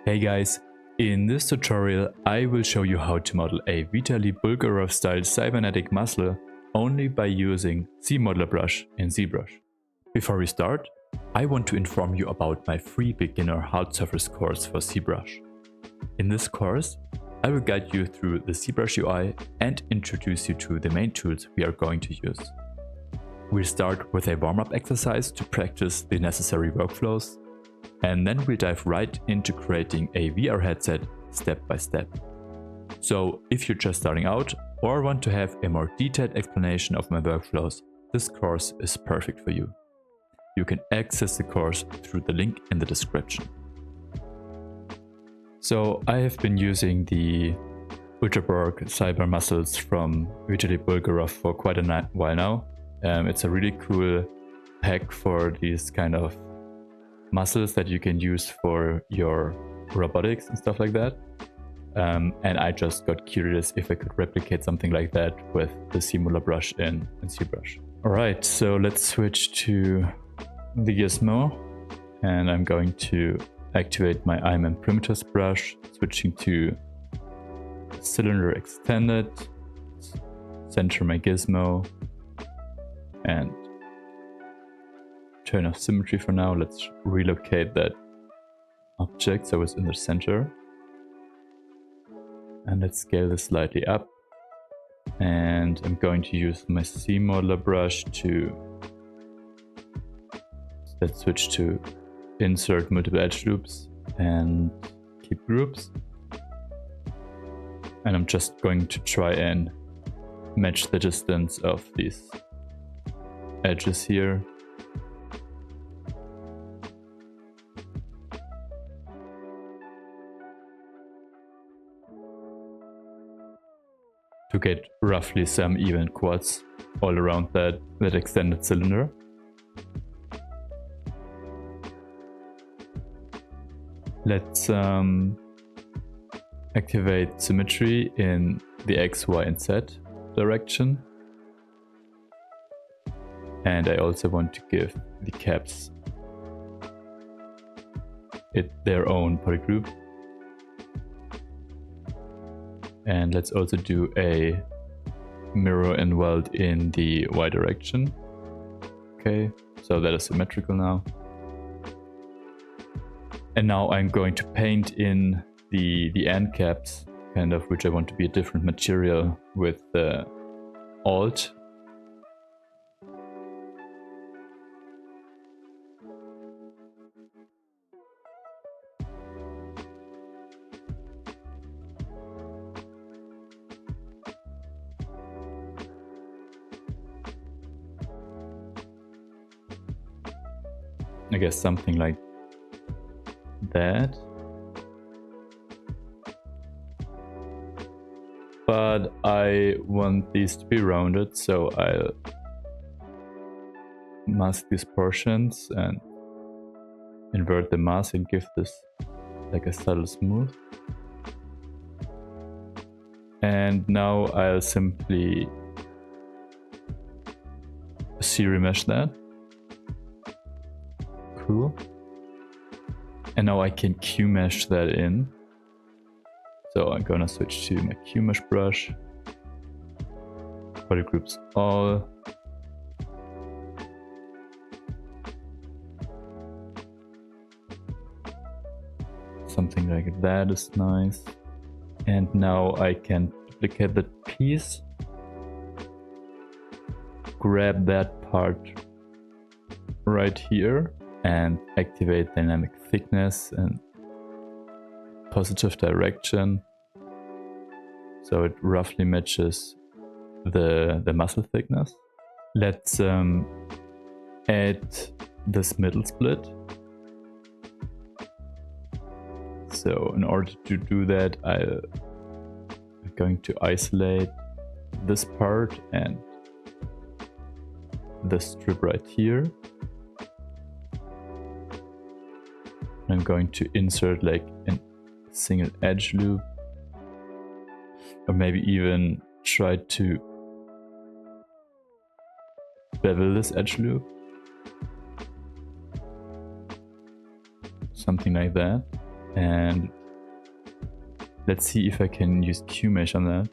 Hey guys, in this tutorial I will show you how to model a Vitally Bulgarov-style cybernetic muscle only by using ZModeler Brush in ZBrush. Before we start, I want to inform you about my free beginner hard surface course for ZBrush. In this course, I will guide you through the ZBrush UI and introduce you to the main tools we are going to use. We'll start with a warm-up exercise to practice the necessary workflows, and then we'll dive right into creating a VR headset step by step. So if you're just starting out or want to have a more detailed explanation of my workflows, this course is perfect for you. You can access the course through the link in the description. So I have been using the Ultraborg cyber muscles from Vitally Bulgarov for quite a while now. It's a really cool hack for these kind of muscles that you can use for your robotics and stuff like that. And I just got curious if I could replicate something like that with the ZModeler Brush in ZBrush. Alright, so let's switch to the gizmo, and I'm going to activate my IM Primitives brush, switching to cylinder extended, center my gizmo, and turn off symmetry for now. Let's relocate that object so it's in the center. And let's scale this slightly up. And I'm going to use my ZModeler brush to... Let's switch to insert multiple edge loops and keep groups. And I'm just going to try and match the distance of these edges here. To get roughly some even quads all around that extended cylinder. Let's activate symmetry in the X, Y, and Z direction. And I also want to give the caps their own polygroup. And let's also do a mirror and weld in the Y direction. Okay, so that is symmetrical now. And now I'm going to paint in the end caps, kind of, which I want to be a different material with the Alt. I guess something like that. But I want these to be rounded, so I'll mask these portions and invert the mask and give this like a subtle smooth. And now I'll simply remesh that. Cool. And now I can Q-mesh that in. So I'm gonna switch to my Q-mesh brush. Polygroups all. Something like that is nice. And now I can duplicate that piece. Grab that part right here and activate dynamic thickness and positive direction, so it roughly matches the muscle thickness. Let's add this middle split. So in order to do that, I'm going to isolate this part and this strip right here. I'm going to insert like a single edge loop, or maybe even try to bevel this edge loop. Something like that. And let's see if I can use QMesh on that.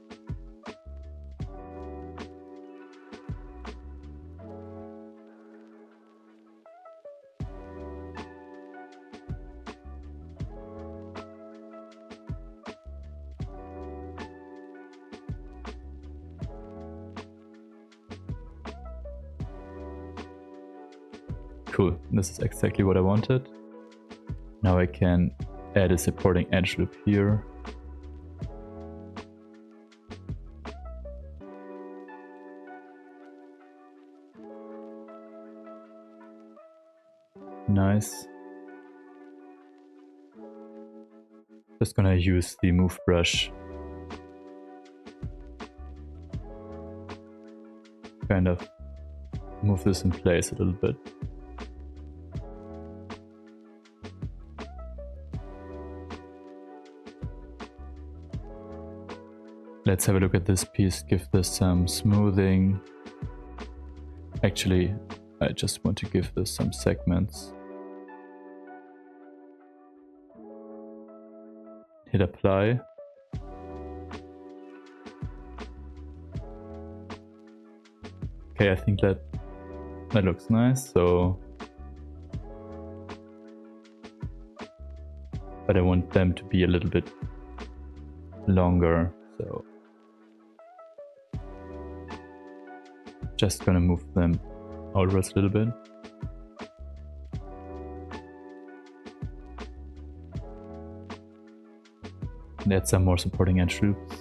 Cool, this is exactly what I wanted. Now I can add a supporting edge loop here. Nice. Just gonna use the move brush. Kind of move this in place a little bit. Let's have a look at this piece, give this some smoothing. Actually, I just want to give this some segments. Hit apply. Okay, I think that looks nice, so... But I want them to be a little bit longer, so... Just gonna move them outwards a little bit. And add some more supporting edge loops.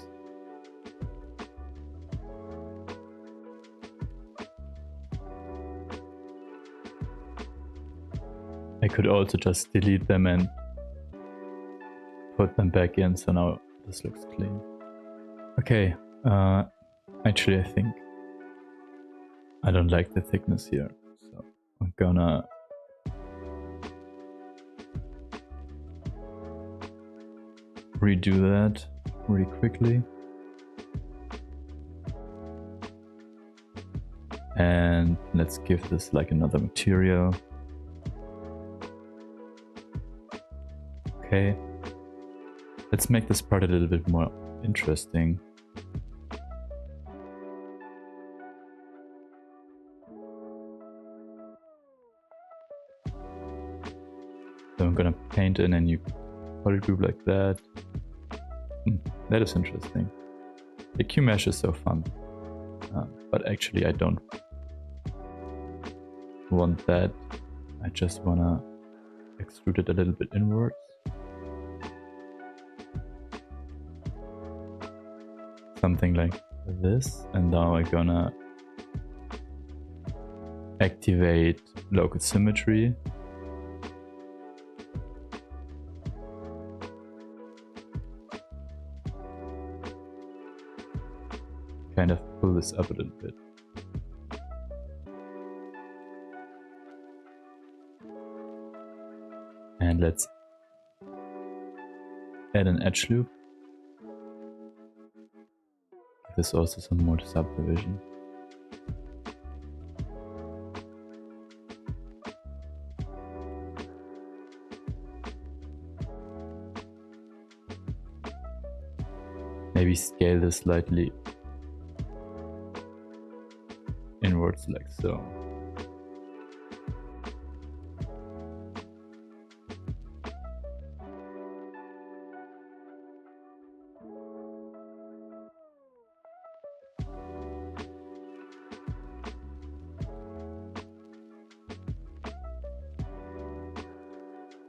I could also just delete them and put them back in, so now this looks clean. Okay, actually I think I don't like the thickness here, so I'm gonna redo that really quickly. And let's give this like another material. Okay, let's make this part a little bit more interesting. So I'm gonna paint in a new poly group like that. That is interesting. The QMesh is so fun, but actually I don't want that. I just wanna extrude it a little bit inwards. Something like this, and now I'm gonna activate local symmetry. Kind of pull this up a little bit. And let's add an edge loop. Give this also some more subdivision. Maybe scale this slightly inwards like so.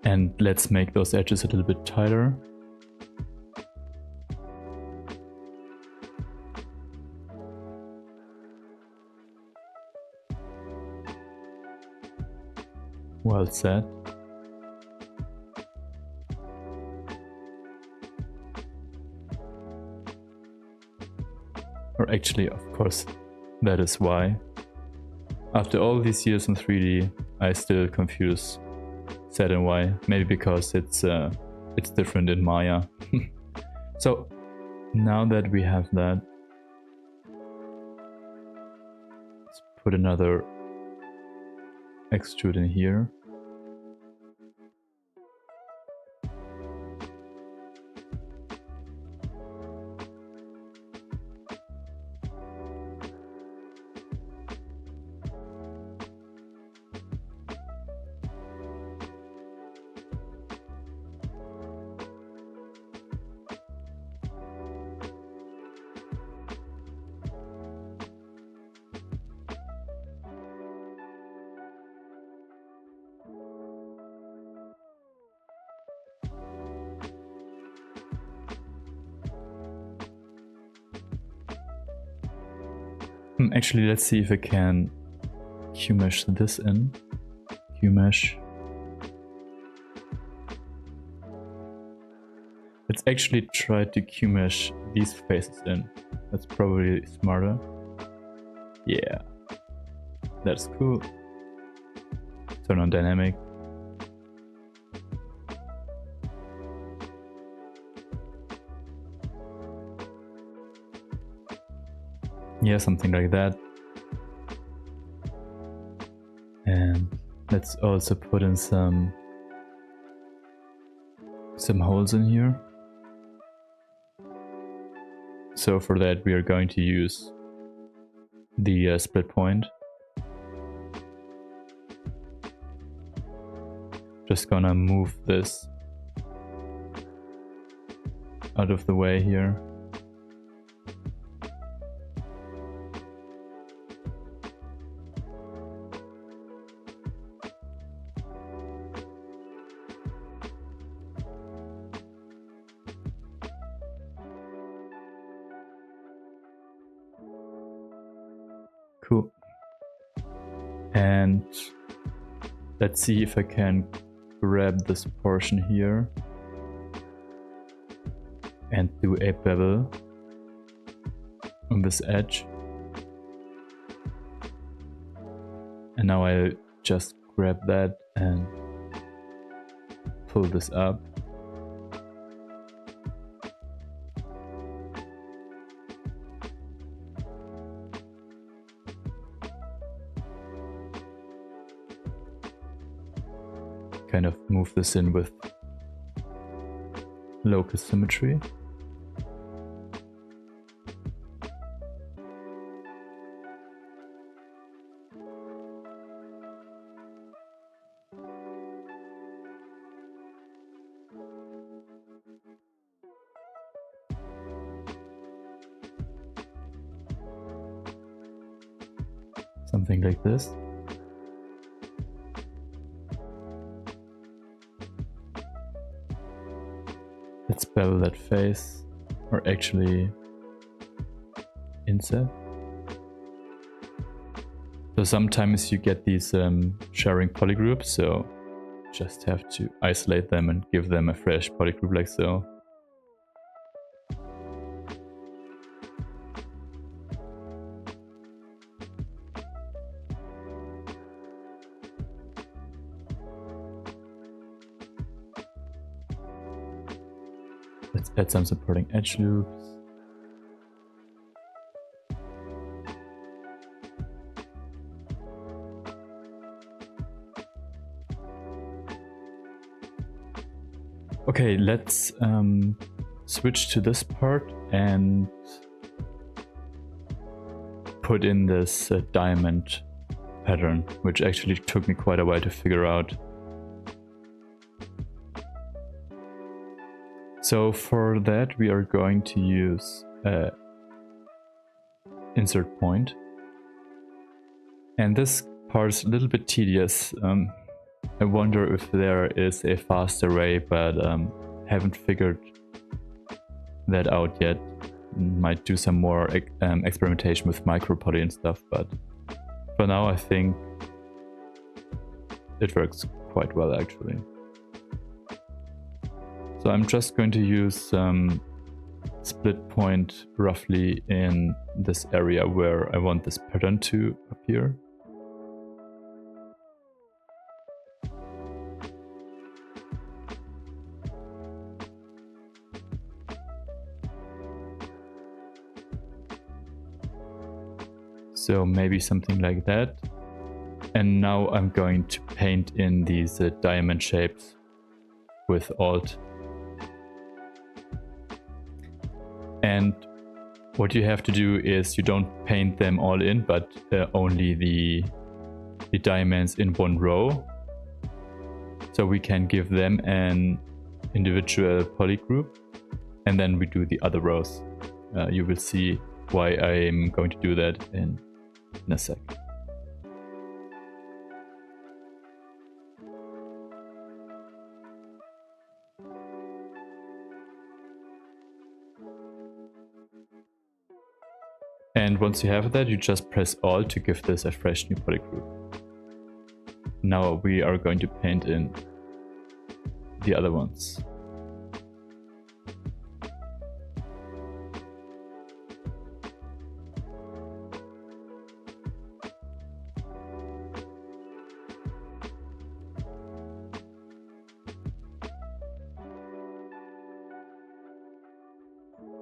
And let's make those edges a little bit tighter. Well said. Or actually, of course, that is why. After all these years in 3D, I still confuse Z and Y. Maybe because it's different in Maya. So now that we have that, let's put another extrude in here. Actually, let's see if I can Q-mesh this in. Q-mesh. Let's actually try to Q-mesh these faces in. That's probably smarter. Yeah. That's cool. Turn on dynamic. Yeah, something like that. And let's also put in some holes in here. So for that we are going to use the split point. Just gonna move this out of the way here. Cool. And let's see if I can grab this portion here and do a bevel on this edge. And now I just grab that and pull this up. Kind of move this in with local symmetry. Something like this. Let's bevel that face, or actually inset. So sometimes you get these sharing polygroups, so just have to isolate them and give them a fresh polygroup like so. Let's add some supporting edge loops. Okay, let's switch to this part and put in this diamond pattern, which actually took me quite a while to figure out. So for that we are going to use insert point. And this part is a little bit tedious. I wonder if there is a faster way, but haven't figured that out yet. Might do some more experimentation with micropoly and stuff, but for now I think it works quite well actually. So I'm just going to use split point roughly in this area where I want this pattern to appear. So maybe something like that. And now I'm going to paint in these diamond shapes with Alt. And what you have to do is you don't paint them all in, but only the diamonds in one row. So we can give them an individual polygroup, and then we do the other rows. You will see why I'm going to do that in a sec. And once you have that, you just press Alt to give this a fresh new polygroup. Now we are going to paint in the other ones.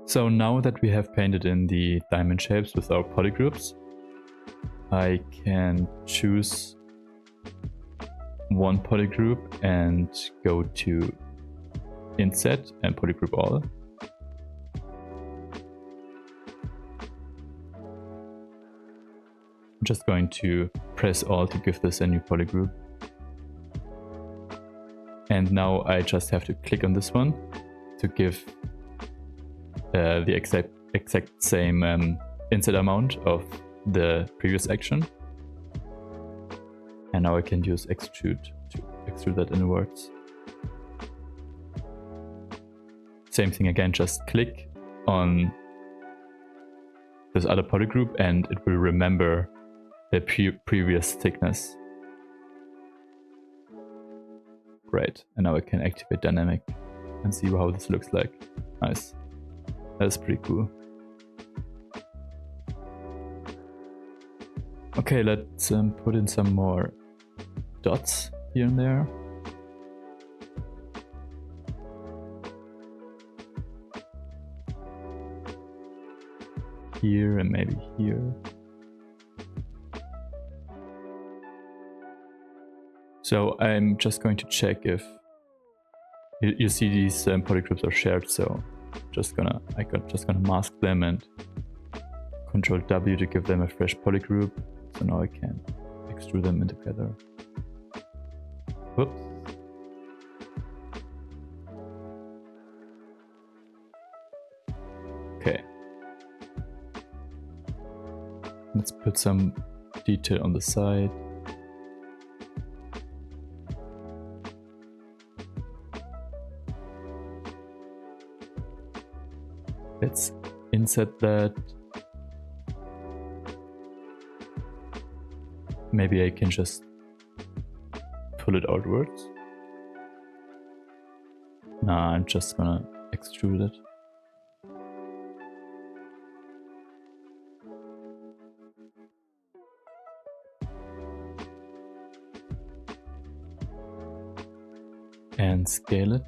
So now that we have painted in the diamond shapes with our polygroups, I can choose one polygroup and go to Inset and Polygroup All. I'm just going to press All to give this a new polygroup. And now I just have to click on this one to give the exact same inset amount of the previous action. And now I can use extrude to extrude that inwards. Same thing again, just click on this other polygroup and it will remember the previous thickness. Great, and now I can activate dynamic and see how this looks like. Nice. That's pretty cool. Okay, let's put in some more dots here and there. Here and maybe here. So I'm just going to check if you see these polygroups are shared, so just gonna mask them and Control W to give them a fresh polygroup. So now I can extrude them in together. Whoops. Okay. Let's put some detail on the side. Let's inset that. Maybe I can just pull it outwards. Nah, I'm just gonna extrude it. And scale it.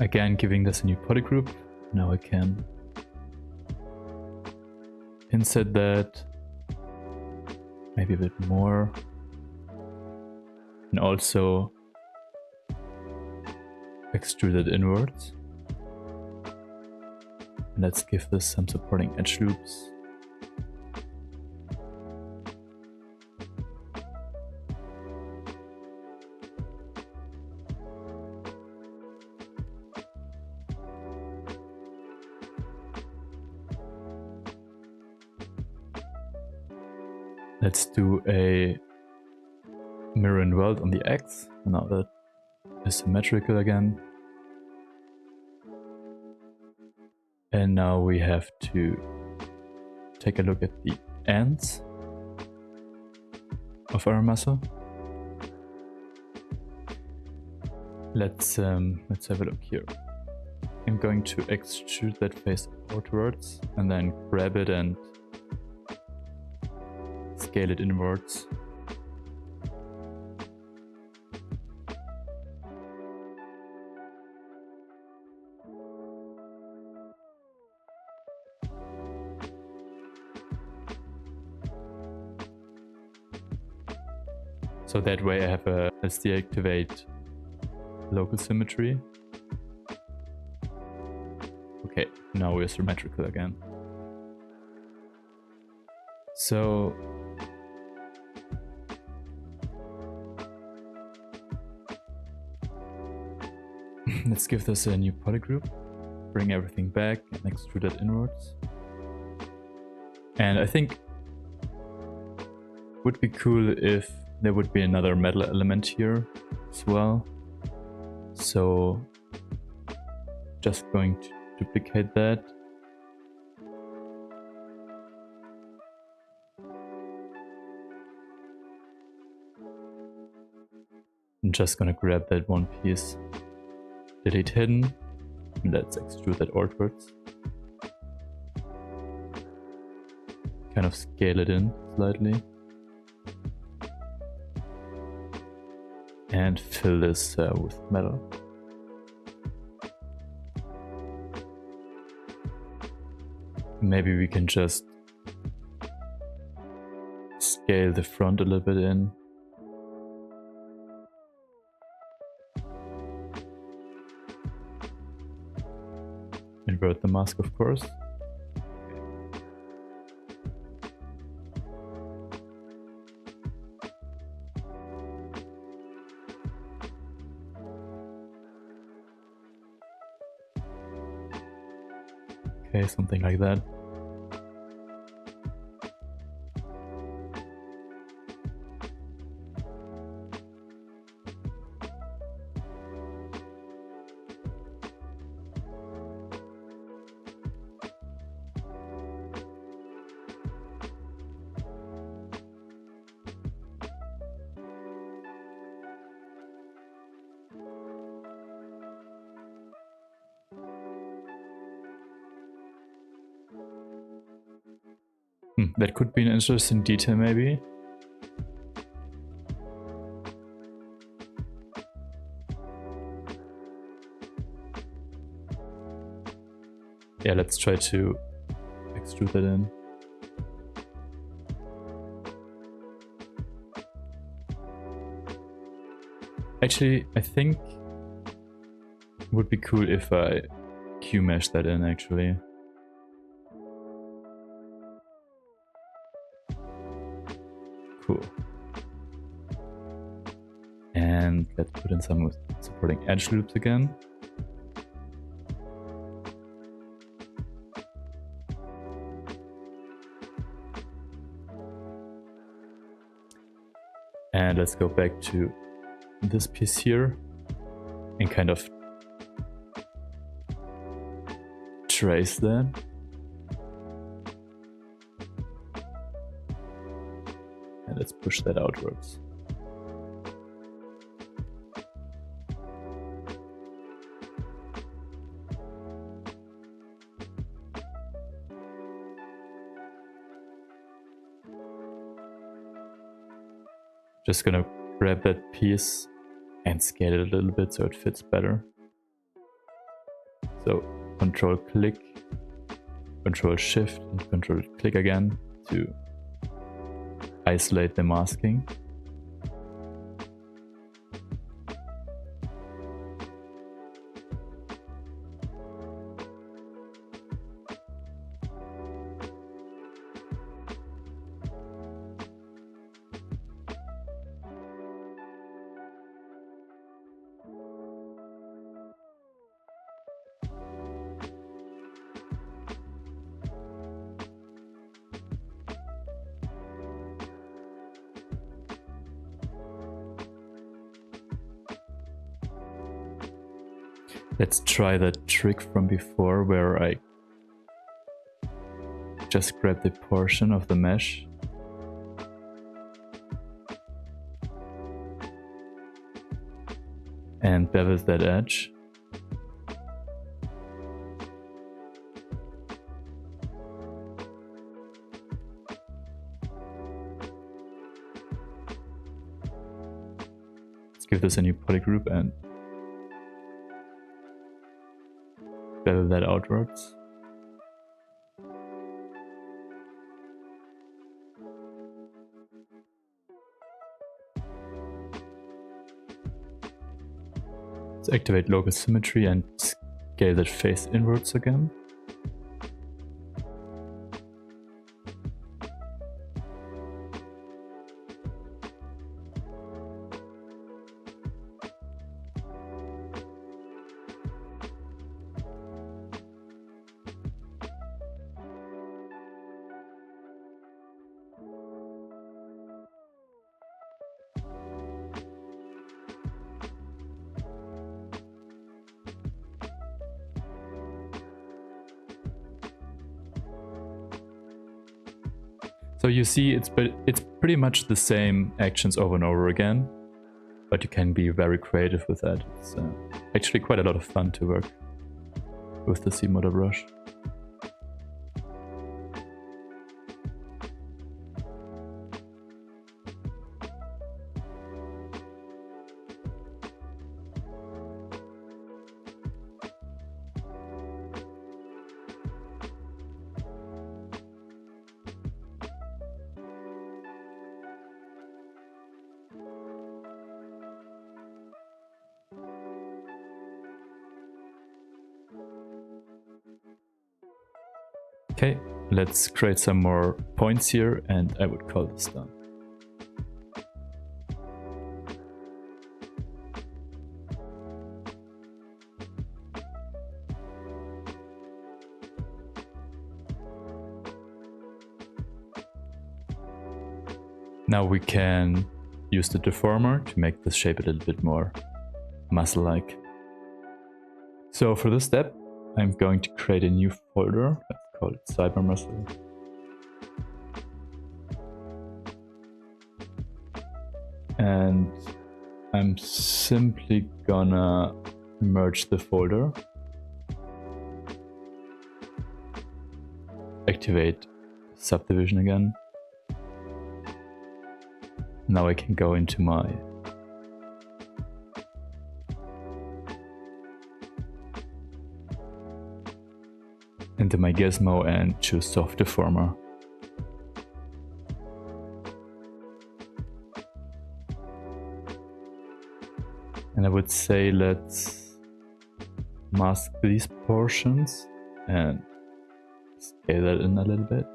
Again, giving this a new polygroup. Now I can inset that maybe a bit more, and also extrude it inwards. And let's give this some supporting edge loops. Let's do a mirror and weld on the X. Now that is symmetrical again. And now we have to take a look at the ends of our muscle. Let's have a look here. I'm going to extrude that face outwards and then grab it and scale it inwards. So that way I have a, let's deactivate local symmetry. Okay, now we're symmetrical again. So let's give this a new poly group, bring everything back and extrude it inwards. And I think would be cool if there would be another metal element here as well. So just going to duplicate that. I'm just gonna grab that one piece, delete hidden, and let's extrude that outwards. Kind of scale it in slightly. And fill this with metal. Maybe we can just scale the front a little bit in. Invert the mask, of course. Okay, something like that. That could be an interesting detail, maybe. Yeah, let's try to extrude that in. Actually, I think it would be cool if I Q-mesh that in, actually. Cool. And let's put in some supporting edge loops again. And let's go back to this piece here and kind of trace that. And let's push that outwards. Just gonna grab that piece and scale it a little bit so it fits better. So Control click, Control shift and Control click again to isolate the masking. Let's try that trick from before where I just grab the portion of the mesh and bevel that edge. Let's give this a new poly group and bevel that outwards. Let's activate local symmetry and scale that face inwards again. So you see it's pretty much the same actions over and over again, but you can be very creative with that. It's actually quite a lot of fun to work with the ZModeler brush. Okay, let's create some more points here, and I would call this done. Now we can use the deformer to make this shape a little bit more muscle-like. So for this step, I'm going to create a new folder. Let's call it Cybernetic. And I'm simply gonna merge the folder. Activate subdivision again. Now I can go into my gizmo and choose soft deformer. And I would say let's mask these portions and scale that in a little bit.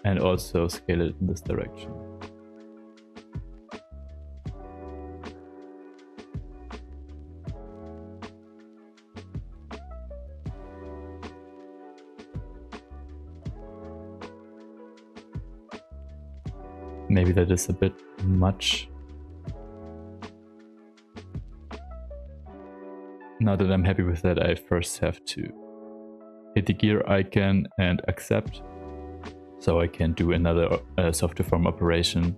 And also scale it in this direction. Maybe that is a bit much. Now that I'm happy with that, I first have to hit the gear icon and accept. So I can do another soft deform operation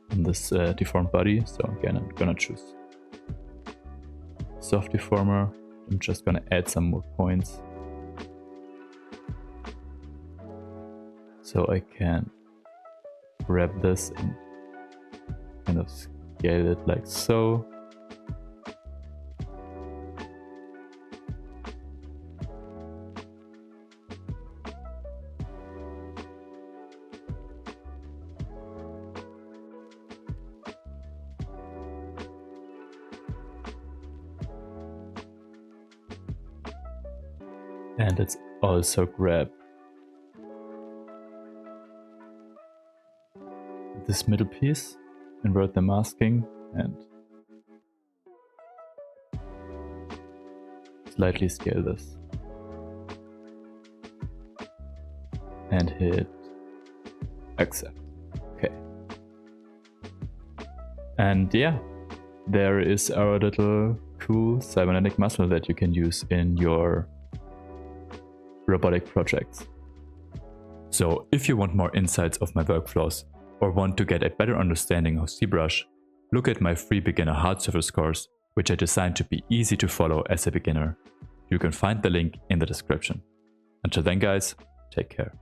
in this deformed body. So again, I'm gonna choose soft deformer. I'm just gonna add some more points. So I can grab this and kind of scale it like so. And let's also grab this middle piece, invert the masking, and slightly scale this. And hit accept. Okay. And yeah, there is our little cool cybernetic muscle that you can use in your robotic projects. So if you want more insights of my workflows or want to get a better understanding of ZBrush, look at my free beginner hard surface course, which I designed to be easy to follow as a beginner. You can find the link in the description. Until then guys, take care.